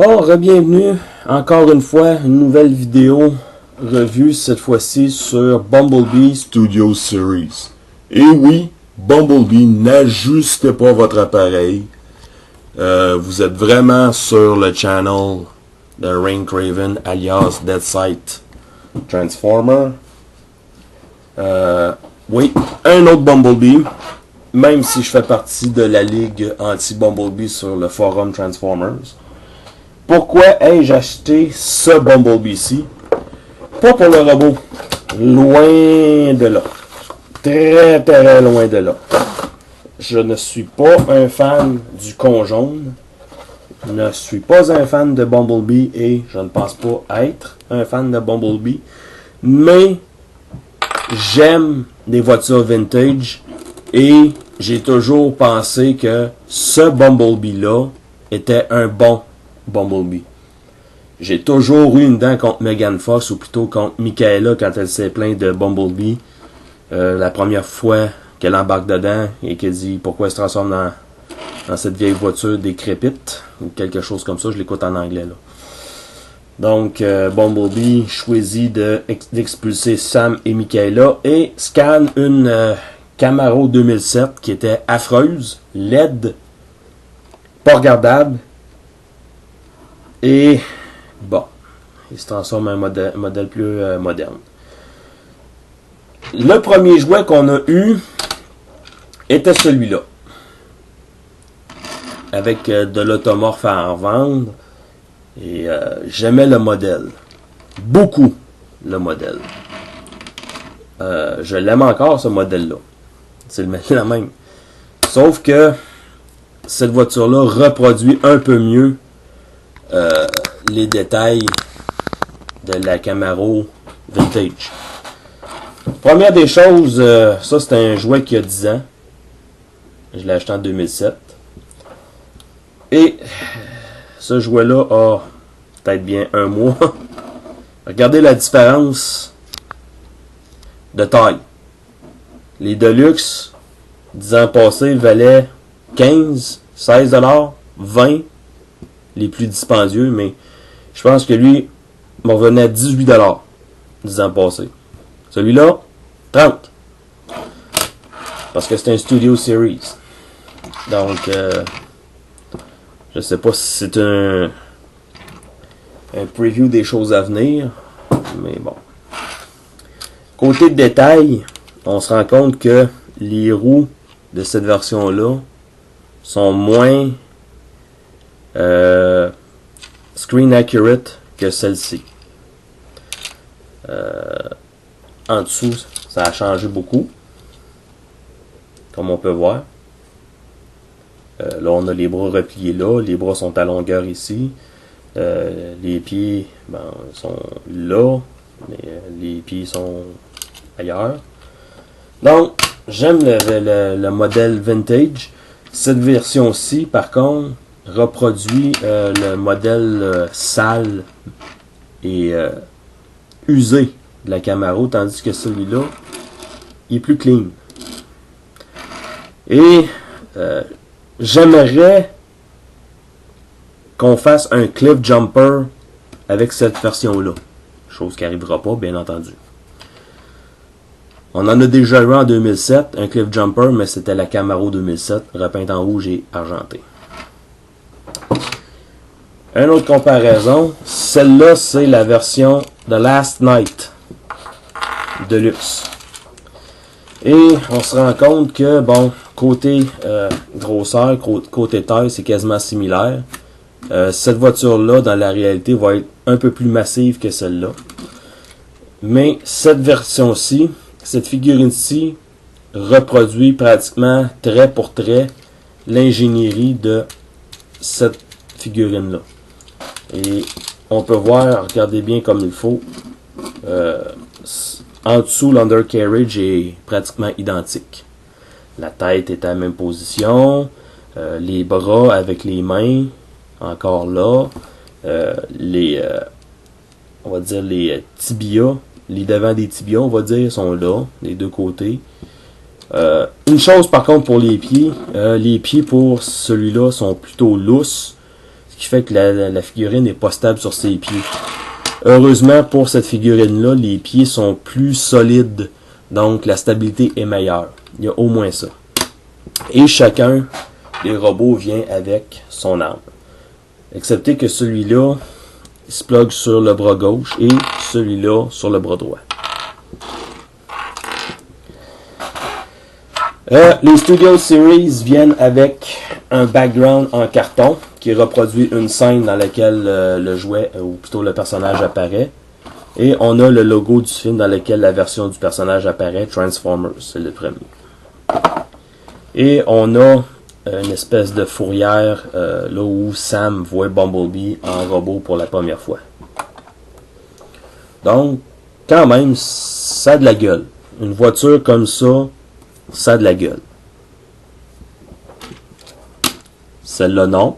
Bon, re-bienvenue encore une fois, une nouvelle vidéo revue, cette fois-ci sur Bumblebee Studio Series. Et oui, Bumblebee, n'ajustez pas votre appareil. Vous êtes vraiment sur le channel de Rain Craven alias Deadsight Transformer. Oui, un autre Bumblebee, même si je fais partie de la ligue anti-Bumblebee sur le forum Transformers. Pourquoi ai-je acheté ce Bumblebee-ci? Pas pour le robot. Loin de là. Très très loin de là. Je ne suis pas un fan du con jaune. Je ne suis pas un fan de Bumblebee et je ne pense pas être un fan de Bumblebee. Mais j'aime des voitures vintage et j'ai toujours pensé que ce Bumblebee-là était un bon Bumblebee. J'ai toujours eu une dent contre Megan Fox, ou plutôt contre Michaela quand elle s'est plainte de Bumblebee. La première fois qu'elle embarque dedans et qu'elle dit pourquoi elle se transforme dans cette vieille voiture décrépite, ou quelque chose comme ça, je l'écoute en anglais là. Donc Bumblebee choisit d'expulser Sam et Michaela et scanne une Camaro 2007 qui était affreuse, laide, pas regardable. Et bon, il se transforme en un modèle plus moderne. Le premier jouet qu'on a eu était celui-là. Avec de l'automorphe à en vendre. Et j'aimais le modèle. Beaucoup le modèle. Je l'aime encore ce modèle-là. C'est le même. Sauf que cette voiture-là reproduit un peu mieux les détails de la Camaro vintage. Première des choses, ça c'est un jouet qui a 10 ans. Je l'ai acheté en 2007. Et ce jouet-là a peut-être bien un mois. Regardez la différence de taille. Les Deluxe, 10 ans passés, valaient 15, 16 $, 20 $. Les plus dispendieux, mais je pense que lui me revenait à 18 $ 10 ans passés. Celui-là, 30. Parce que c'est un Studio Series. Donc, je sais pas si c'est un preview des choses à venir, mais bon. Côté de détail, on se rend compte que les roues de cette version-là sont moins screen accurate que celle-ci. En dessous, ça a changé beaucoup, comme on peut voir. Là, on a les bras repliés là, les bras sont à longueur ici. Les pieds sont là, mais les pieds sont ailleurs. Donc, j'aime le modèle vintage. Cette version-ci, par contre, reproduit le modèle sale et usé de la Camaro, tandis que celui-là il est plus clean. Et j'aimerais qu'on fasse un cliff jumper avec cette version-là, chose qui n'arrivera pas, bien entendu. On en a déjà eu en 2007, un cliff jumper, mais c'était la Camaro 2007, repeinte en rouge et argenté. Une autre comparaison, celle-là c'est la version The Last Night Deluxe. Et on se rend compte que, bon, côté grosseur, côté taille, c'est quasiment similaire. Cette voiture-là, dans la réalité, va être un peu plus massive que celle-là. Mais cette version-ci, cette figurine-ci, reproduit pratiquement trait pour trait l'ingénierie de cette figurine-là. Et on peut voir, regardez bien comme il faut, en dessous l'undercarriage est pratiquement identique. La tête est à la même position, les bras avec les mains encore là, on va dire les tibias, les devants des tibias on va dire sont là, des deux côtés. Une chose par contre pour les pieds pour celui-là sont plutôt lousses. qui fait que la figurine n'est pas stable sur ses pieds. Heureusement pour cette figurine-là, les pieds sont plus solides, donc la stabilité est meilleure. Il y a au moins ça. Et chacun des robots vient avec son arme. Excepté que celui-là, il se plug sur le bras gauche et celui-là sur le bras droit. Les Studio Series viennent avec un background en carton qui reproduit une scène dans laquelle le jouet, ou plutôt le personnage apparaît. Et on a le logo du film dans lequel la version du personnage apparaît, Transformers, c'est le premier. Et on a une espèce de fourrière là où Sam voit Bumblebee en robot pour la première fois. Donc, quand même, ça a de la gueule. Une voiture comme ça, ça a de la gueule. Celle-là, non.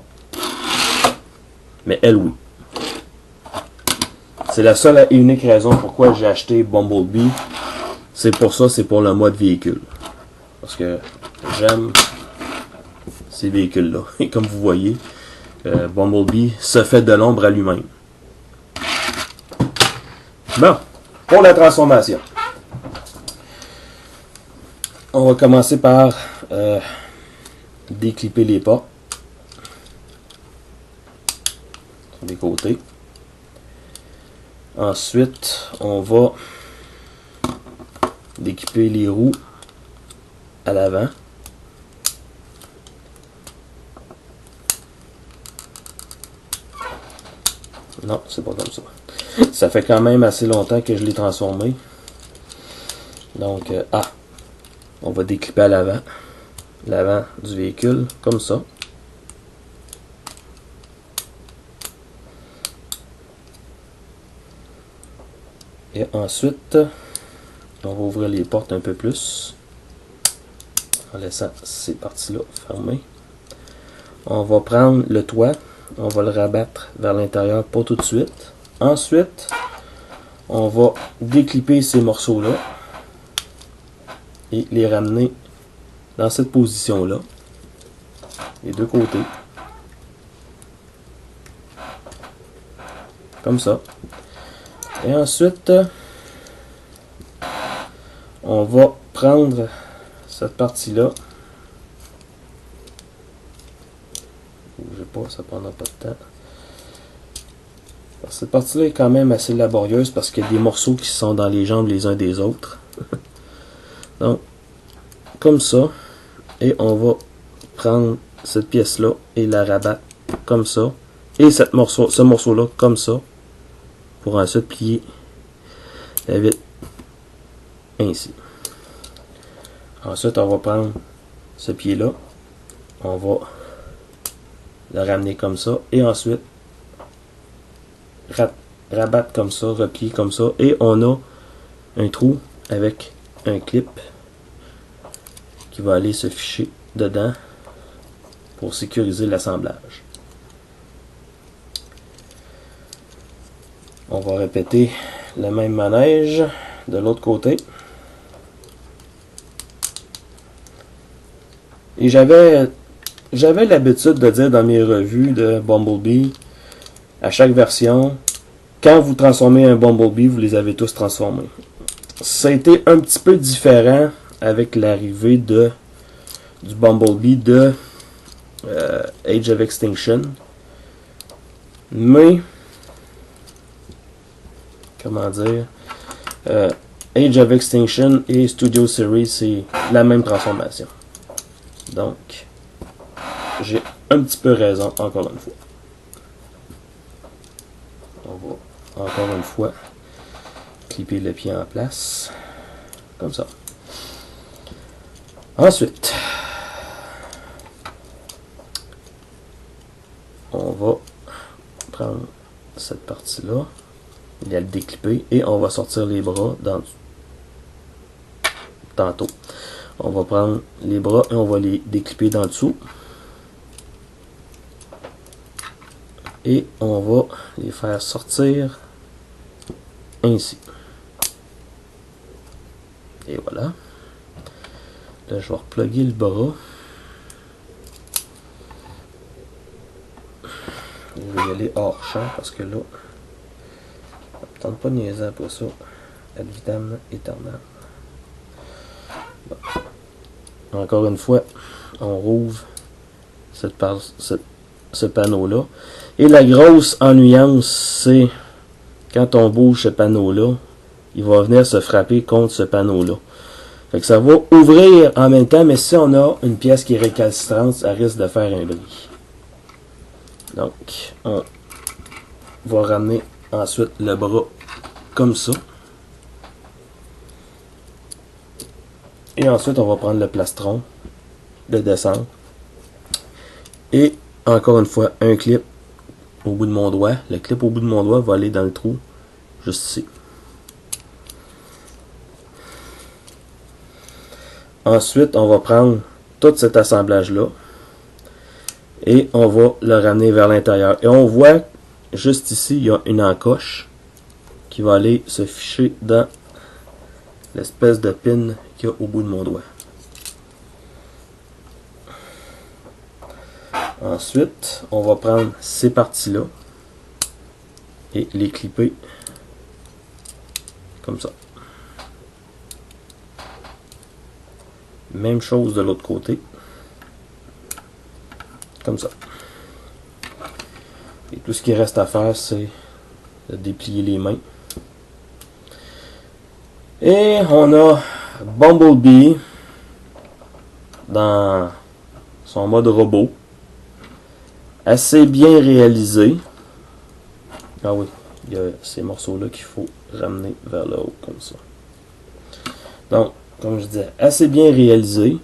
Mais elle, oui. C'est la seule et unique raison pourquoi j'ai acheté Bumblebee. C'est pour ça, c'est pour le mode véhicule. Parce que j'aime ces véhicules-là. Et comme vous voyez, Bumblebee se fait de l'ombre à lui-même. Bon, pour la transformation. On va commencer par déclipper les portes sur les côtés. Ensuite, on va déclipper les roues à l'avant. Non, c'est pas comme ça. Ça fait quand même assez longtemps que je l'ai transformé. Donc, on va déclipper à l'avant du véhicule, comme ça. Et ensuite, on va ouvrir les portes un peu plus, en laissant ces parties-là fermées. On va prendre le toit, on va le rabattre vers l'intérieur, pas tout de suite. Ensuite, on va déclipper ces morceaux-là et les ramener dans cette position-là, les deux côtés, comme ça. Et ensuite, on va prendre cette partie-là. Bougez pas, ça prendra pas de temps. Alors, cette partie-là est quand même assez laborieuse parce qu'il y a des morceaux qui sont dans les jambes les uns des autres. Donc, comme ça. Et on va prendre cette pièce-là et la rabattre comme ça. Et ce morceau-là comme ça. Pour ensuite plier la vitre ainsi. Ensuite, on va prendre ce pied-là. On va le ramener comme ça. Et ensuite, rabattre comme ça, replier comme ça. Et on a un trou avec un clip qui va aller se ficher dedans pour sécuriser l'assemblage. On va répéter le même manège de l'autre côté. Et j'avais l'habitude de dire dans mes revues de Bumblebee, à chaque version, quand vous transformez un Bumblebee, vous les avez tous transformés. Ça a été un petit peu différent avec l'arrivée du Bumblebee de Age of Extinction. Mais comment dire, Age of Extinction et Studio Series, c'est la même transformation. Donc, j'ai un petit peu raison, encore une fois. On va, encore une fois, clipper le pied en place, comme ça. Ensuite, on va prendre cette partie-là, il y a le déclipper et on va sortir les bras tantôt. On va prendre les bras et on va les déclipper dans dessous. Et on va les faire sortir ainsi. Et voilà. Là, je vais repluguer le bras. Je vais y aller hors champ parce que là, on ne tente pas de niaiser après ça. Ad vitam aeternam. Bon. Encore une fois, on rouvre ce panneau-là. Et la grosse ennuyance, c'est quand on bouge ce panneau-là, il va venir se frapper contre ce panneau-là. Fait que ça va ouvrir en même temps, mais si on a une pièce qui est récalcitrante, ça risque de faire un bruit. Donc, on va ramener ensuite le bras comme ça. Et ensuite, on va prendre le plastron, le descendre. Et encore une fois, un clip au bout de mon doigt. Le clip au bout de mon doigt va aller dans le trou, juste ici. Ensuite, on va prendre tout cet assemblage-là et on va le ramener vers l'intérieur. Et on voit, juste ici, il y a une encoche qui va aller se ficher dans l'espèce de pin qu'il y a au bout de mon doigt. Ensuite, on va prendre ces parties-là et les clipper comme ça. Même chose de l'autre côté. Comme ça. Et tout ce qui reste à faire, c'est de déplier les mains. Et on a Bumblebee dans son mode robot. Assez bien réalisé. Ah oui, il y a ces morceaux-là qu'il faut ramener vers le haut, comme ça. Donc, comme je disais, assez bien réalisé,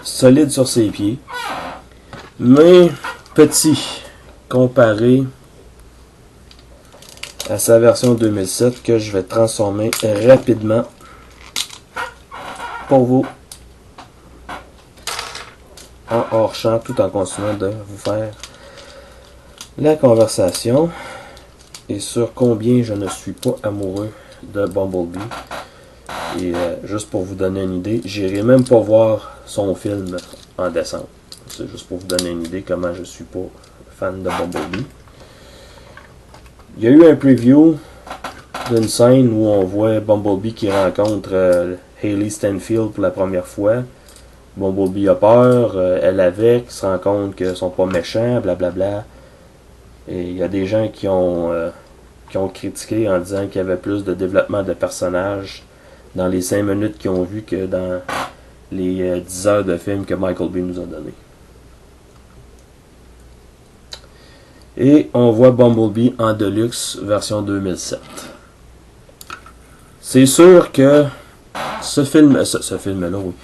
solide sur ses pieds, mais petit comparé à sa version 2007 que je vais transformer rapidement pour vous en hors champ tout en continuant de vous faire la conversation et sur combien je ne suis pas amoureux de Bumblebee. Et juste pour vous donner une idée, j'irai même pas voir son film en décembre. C'est juste pour vous donner une idée comment je suis pas fan de Bumblebee. Il y a eu un preview d'une scène où on voit Bumblebee qui rencontre Hailey Stenfield pour la première fois. Bumblebee a peur, elle avec, se rend compte qu'ils sont pas méchants, blablabla. Et il y a des gens qui ont critiqué en disant qu'il y avait plus de développement de personnages dans les 5 minutes qu'ils ont vu que dans les 10 heures de film que Michael Bay nous a donné. Et on voit Bumblebee en Deluxe version 2007. C'est sûr que ce film-là, oui.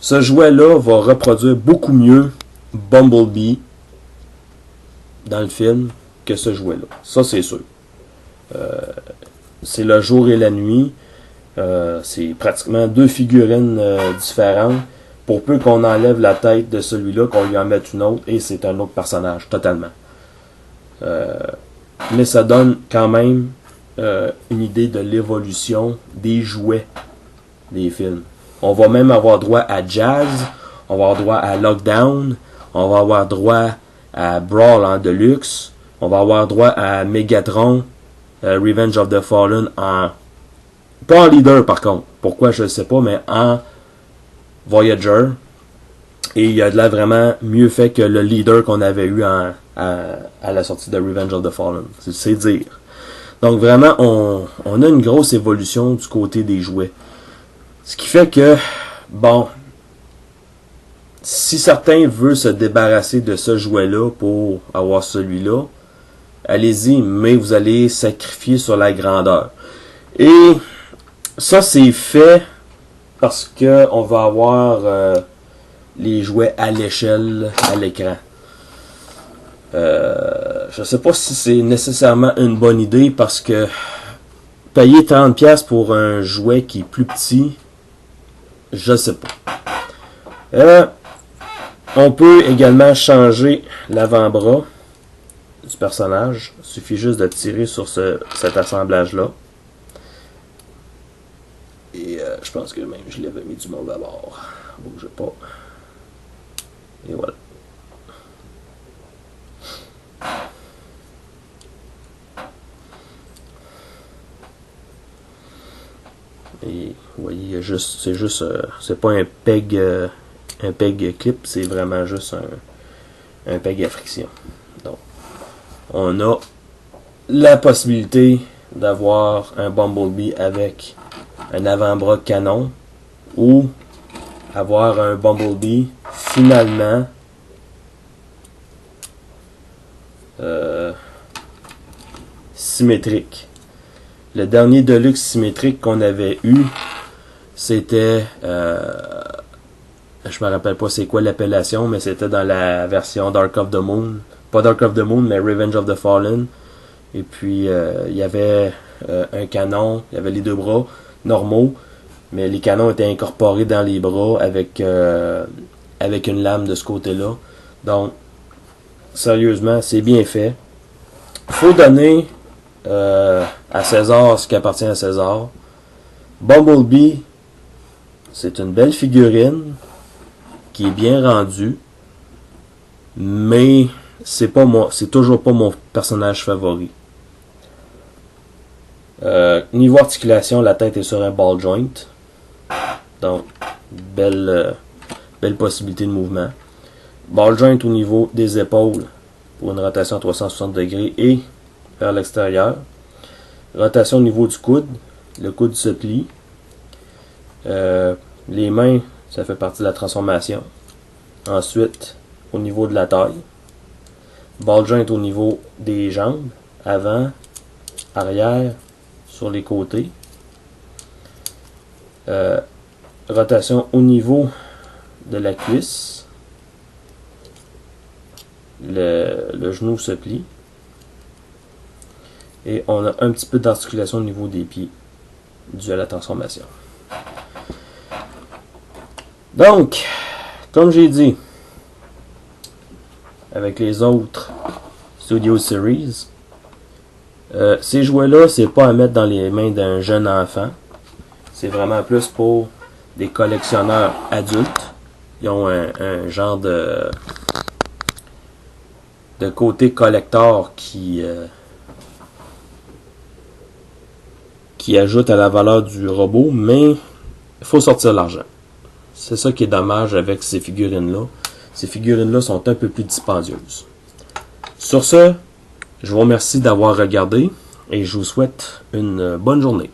Ce jouet-là va reproduire beaucoup mieux Bumblebee dans le film que ce jouet-là. Ça, c'est sûr. C'est le jour et la nuit. C'est pratiquement 2 figurines différentes. Pour peu qu'on enlève la tête de celui-là, qu'on lui en mette une autre, et c'est un autre personnage, totalement. Mais ça donne quand même une idée de l'évolution des jouets des films. On va même avoir droit à Jazz, on va avoir droit à Lockdown, on va avoir droit à Brawl en Deluxe, on va avoir droit à Megatron, Revenge of the Fallen en... Pas en leader par contre, pourquoi je ne sais pas, mais en Voyager. Et il y a de là vraiment mieux fait que le leader qu'on avait eu à la sortie de Revenge of the Fallen. C'est dire. Donc vraiment, on a une grosse évolution du côté des jouets. Ce qui fait que, bon, si certains veulent se débarrasser de ce jouet-là pour avoir celui-là, allez-y, mais vous allez sacrifier sur la grandeur. Et ça, c'est fait parce que on va avoir les jouets à l'échelle, à l'écran. Je sais pas si c'est nécessairement une bonne idée parce que payer 30$ pour un jouet qui est plus petit, je sais pas. On peut également changer l'avant-bras du personnage. Il suffit juste de tirer sur cet assemblage-là. Et je pense que même je l'avais mis du monde à bord. Bouge pas. Et voilà. Et vous voyez, c'est pas un peg clip, c'est vraiment juste un peg à friction. Donc, on a la possibilité d'avoir un Bumblebee avec un avant-bras canon ou avoir un Bumblebee finalement symétrique. Le dernier Deluxe symétrique qu'on avait eu, c'était je me rappelle pas c'est quoi l'appellation, mais c'était dans la version Dark of the Moon. Pas Dark of the Moon, mais Revenge of the Fallen. Et puis il y avait un canon, il y avait les deux bras normaux, mais les canons étaient incorporés dans les bras avec une lame de ce côté-là. Donc, sérieusement, c'est bien fait. Faut donner à César ce qui appartient à César. Bumblebee, c'est une belle figurine qui est bien rendue, mais c'est toujours pas mon personnage favori. Niveau articulation, la tête est sur un ball joint, donc belle possibilité de mouvement. Ball joint au niveau des épaules pour une rotation à 360 degrés et vers l'extérieur. Rotation au niveau du coude, le coude se plie. Les mains, ça fait partie de la transformation. Ensuite, au niveau de la taille. Ball joint au niveau des jambes, avant, arrière, sur les côtés. Rotation au niveau de la cuisse. Le genou se plie. Et on a un petit peu d'articulation au niveau des pieds dû à la transformation. Donc, comme j'ai dit, avec les autres Studio Series, ces jouets-là, c'est pas à mettre dans les mains d'un jeune enfant. C'est vraiment plus pour des collectionneurs adultes. Ils ont un genre de côté collector qui ajoute à la valeur du robot, mais il faut sortir l'argent. C'est ça qui est dommage avec ces figurines-là. Ces figurines-là sont un peu plus dispendieuses. Sur ce, je vous remercie d'avoir regardé et je vous souhaite une bonne journée.